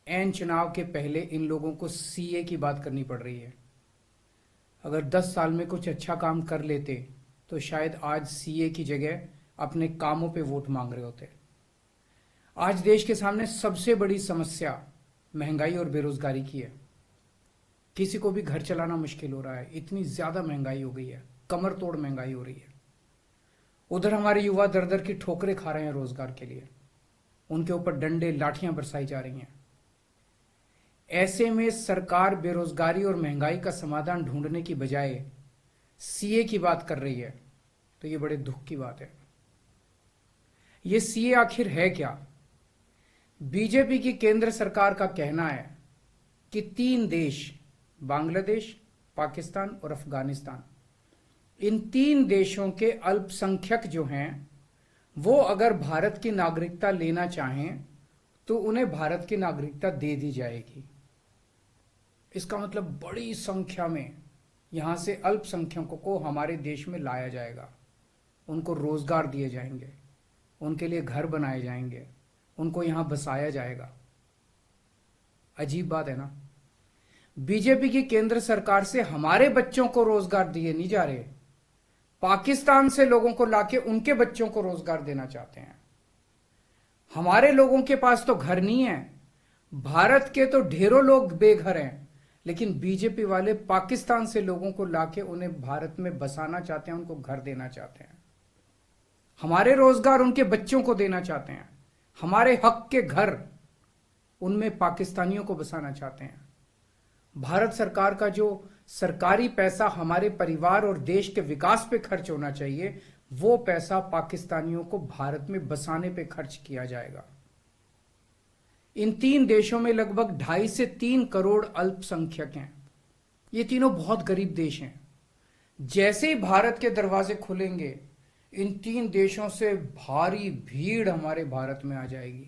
N चुनाव के पहले इन लोगों को सीए की बात करनी पड़ रही है। अगर 10 साल में कुछ अच्छा काम कर लेते तो शायद आज सीए की जगह अपने कामों पे वोट मांग रहे होते। आज देश के सामने सबसे बड़ी समस्या महंगाई और बेरोजगारी की है। किसी को भी घर चलाना मुश्किल हो रहा है, इतनी ज्यादा महंगाई हो गई है, कमर तोड़ महंगाई हो रही है। उधर हमारे युवा दर दर की ठोकरें खा रहे हैं रोजगार के लिए, उनके ऊपर डंडे लाठियां बरसाई जा रही हैं। ऐसे में सरकार बेरोजगारी और महंगाई का समाधान ढूंढने की बजाय सीए की बात कर रही है, तो ये बड़े दुख की बात है। ये सीए आखिर है क्या? बीजेपी की केंद्र सरकार का कहना है कि 3 देश, बांग्लादेश, पाकिस्तान और अफगानिस्तान, इन 3 देशों के अल्पसंख्यक जो हैं वो अगर भारत की नागरिकता लेना चाहें तो उन्हें भारत की नागरिकता दे दी जाएगी। इसका मतलब बड़ी संख्या में यहां से अल्पसंख्यकों को हमारे देश में लाया जाएगा, उनको रोजगार दिए जाएंगे, उनके लिए घर बनाए जाएंगे, उनको यहां बसाया जाएगा। अजीब बात है ना। बीजेपी की केंद्र सरकार से हमारे बच्चों को रोजगार दिए नहीं जा रहे, पाकिस्तान से लोगों को लाके उनके बच्चों को रोजगार देना चाहते हैं। हमारे लोगों के पास तो घर नहीं है, भारत के तो ढेरों लोग बेघर हैं, लेकिन बीजेपी वाले पाकिस्तान से लोगों को लाके उन्हें भारत में बसाना चाहते हैं, उनको घर देना चाहते हैं। हमारे रोजगार उनके बच्चों को देना चाहते हैं, हमारे हक के घर उनमें पाकिस्तानियों को बसाना चाहते हैं। भारत सरकार का जो सरकारी पैसा हमारे परिवार और देश के विकास पे खर्च होना चाहिए, वो पैसा पाकिस्तानियों को भारत में बसाने पे खर्च किया जाएगा। इन 3 देशों में लगभग 2.5 से 3 करोड़ अल्पसंख्यक हैं। ये तीनों बहुत गरीब देश हैं। जैसे ही भारत के दरवाजे खुलेंगे, इन 3 देशों से भारी भीड़ हमारे भारत में आ जाएगी।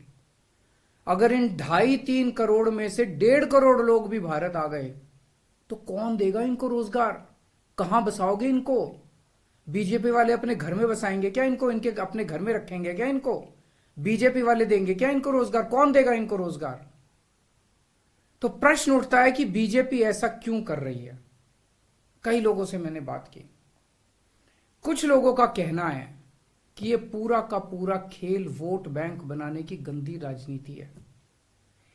अगर इन 2.5-3 करोड़ में से 1.5 करोड़ लोग भी भारत आ गए तो कौन देगा इनको रोजगार? कहां बसाओगे इनको? बीजेपी वाले अपने घर में बसाएंगे क्या इनको? इनके अपने घर में रखेंगे क्या इनको? बीजेपी वाले देंगे क्या इनको रोजगार? कौन देगा इनको रोजगार? तो प्रश्न उठता है कि बीजेपी ऐसा क्यों कर रही है। कई लोगों से मैंने बात की, कुछ लोगों का कहना है कि यह पूरा का पूरा खेल वोट बैंक बनाने की गंदी राजनीति है।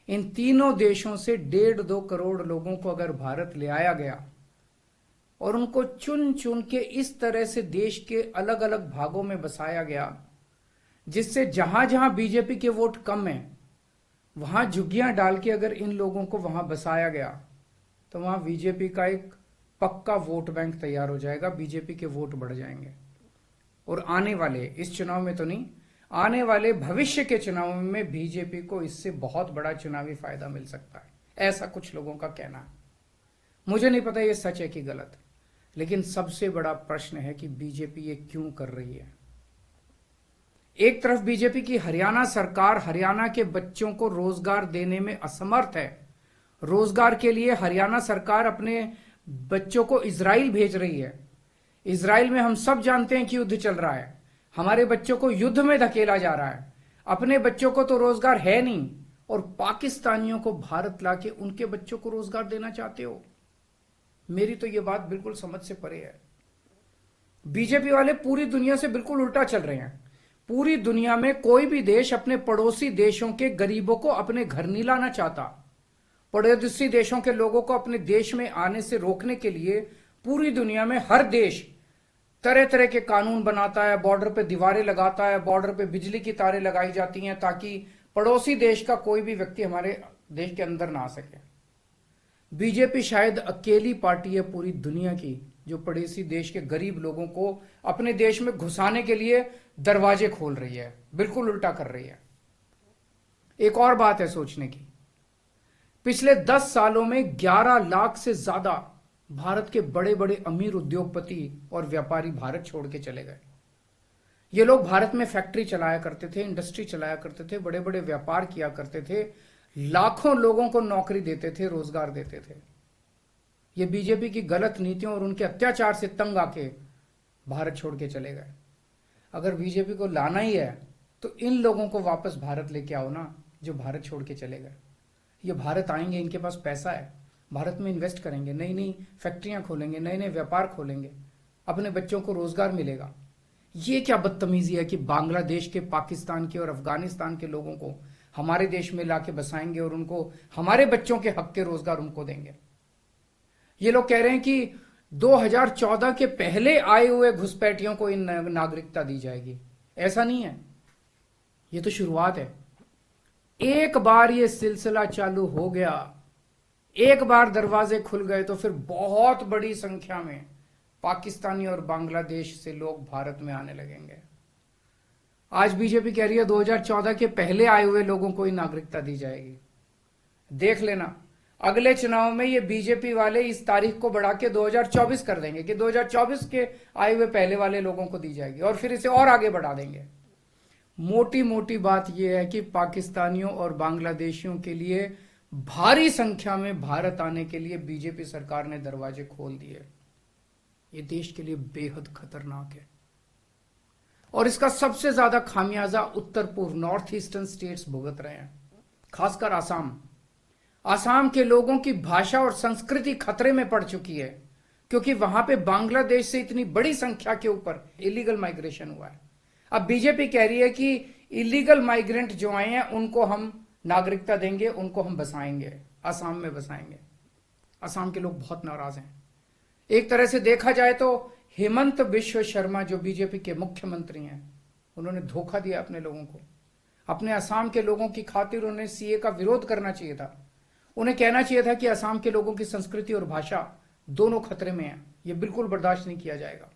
इन तीनों देशों से 1.5-2 करोड़ लोगों को अगर भारत ले आया गया और उनको चुन चुन के इस तरह से देश के अलग अलग भागों में बसाया गया, जिससे जहां जहां बीजेपी के वोट कम है वहां झुग्गियां डाल के अगर इन लोगों को वहां बसाया गया तो वहां बीजेपी का एक पक्का वोट बैंक तैयार हो जाएगा, बीजेपी के वोट बढ़ जाएंगे। और आने वाले इस चुनाव में तो नहीं, आने वाले भविष्य के चुनाव में बीजेपी को इससे बहुत बड़ा चुनावी फायदा मिल सकता है, ऐसा कुछ लोगों का कहना है। मुझे नहीं पता ये सच है कि गलत, लेकिन सबसे बड़ा प्रश्न है कि बीजेपी ये क्यों कर रही है। एक तरफ बीजेपी की हरियाणा सरकार हरियाणा के बच्चों को रोजगार देने में असमर्थ है। रोजगार के लिए हरियाणा सरकार अपने बच्चों को इजराइल भेज रही है। इजराइल में हम सब जानते हैं कि युद्ध चल रहा है, हमारे बच्चों को युद्ध में धकेला जा रहा है। अपने बच्चों को तो रोजगार है नहीं और पाकिस्तानियों को भारत लाके उनके बच्चों को रोजगार देना चाहते हो। मेरी तो यह बात बिल्कुल समझ से परे है। बीजेपी वाले पूरी दुनिया से बिल्कुल उल्टा चल रहे हैं। पूरी दुनिया में कोई भी देश अपने पड़ोसी देशों के गरीबों को अपने घर नहीं लाना चाहता। पड़ोसी देशों के लोगों को अपने देश में आने से रोकने के लिए पूरी दुनिया में हर देश तरह तरह के कानून बनाता है, बॉर्डर पे दीवारें लगाता है, बॉर्डर पे बिजली की तारें लगाई जाती हैं ताकि पड़ोसी देश का कोई भी व्यक्ति हमारे देश के अंदर ना आ सके। बीजेपी शायद अकेली पार्टी है पूरी दुनिया की जो पड़ोसी देश के गरीब लोगों को अपने देश में घुसाने के लिए दरवाजे खोल रही है, बिल्कुल उल्टा कर रही है। एक और बात है सोचने की, पिछले 10 सालों में 11 लाख से ज्यादा भारत के बड़े बड़े अमीर उद्योगपति और व्यापारी भारत छोड़ के चले गए। ये लोग भारत में फैक्ट्री चलाया करते थे, इंडस्ट्री चलाया करते थे, बड़े बड़े व्यापार किया करते थे, लाखों लोगों को नौकरी देते थे, रोजगार देते थे। ये बीजेपी की गलत नीतियों और उनके अत्याचार से तंग आके भारत छोड़ के चले गए। अगर बीजेपी को लाना ही है तो इन लोगों को वापस भारत लेके आओ ना, जो भारत छोड़ के चले गए। ये भारत आएंगे, इनके पास पैसा है, भारत में इन्वेस्ट करेंगे, नई नई फैक्ट्रियां खोलेंगे, नए नए व्यापार खोलेंगे, अपने बच्चों को रोजगार मिलेगा। ये क्या बदतमीजी है कि बांग्लादेश के, पाकिस्तान के और अफगानिस्तान के लोगों को हमारे देश में लाके बसाएंगे और उनको हमारे बच्चों के हक के रोजगार उनको देंगे। ये लोग कह रहे हैं कि 2014 के पहले आए हुए घुसपैठियों को इन नागरिकता दी जाएगी। ऐसा नहीं है, ये तो शुरुआत है। एक बार ये सिलसिला चालू हो गया, एक बार दरवाजे खुल गए तो फिर बहुत बड़ी संख्या में पाकिस्तानी और बांग्लादेश से लोग भारत में आने लगेंगे। आज बीजेपी कह रही है 2014 के पहले आए हुए लोगों को ही नागरिकता दी जाएगी। देख लेना, अगले चुनाव में ये बीजेपी वाले इस तारीख को बढ़ा के 2024 कर देंगे कि 2024 के आए हुए पहले वाले लोगों को दी जाएगी, और फिर इसे और आगे बढ़ा देंगे। मोटी मोटी बात यह है कि पाकिस्तानियों और बांग्लादेशियों के लिए भारी संख्या में भारत आने के लिए बीजेपी सरकार ने दरवाजे खोल दिए। ये देश के लिए बेहद खतरनाक है, और इसका सबसे ज्यादा खामियाजा उत्तर पूर्व, नॉर्थ ईस्टर्न स्टेट्स भुगत रहे हैं, खासकर आसाम। आसाम के लोगों की भाषा और संस्कृति खतरे में पड़ चुकी है, क्योंकि वहां पे बांग्लादेश से इतनी बड़ी संख्या के ऊपर इलीगल माइग्रेशन हुआ है। अब बीजेपी कह रही है कि इलीगल माइग्रेंट जो आए हैं उनको हम नागरिकता देंगे, उनको हम बसाएंगे, आसाम में बसाएंगे। आसाम के लोग बहुत नाराज हैं। एक तरह से देखा जाए तो हेमंत बिश्व शर्मा जो बीजेपी के मुख्यमंत्री हैं, उन्होंने धोखा दिया अपने लोगों को। अपने असम के लोगों की खातिर उन्हें सीए का विरोध करना चाहिए था। उन्हें कहना चाहिए था कि असम के लोगों की संस्कृति और भाषा दोनों खतरे में है, यह बिल्कुल बर्दाश्त नहीं किया जाएगा।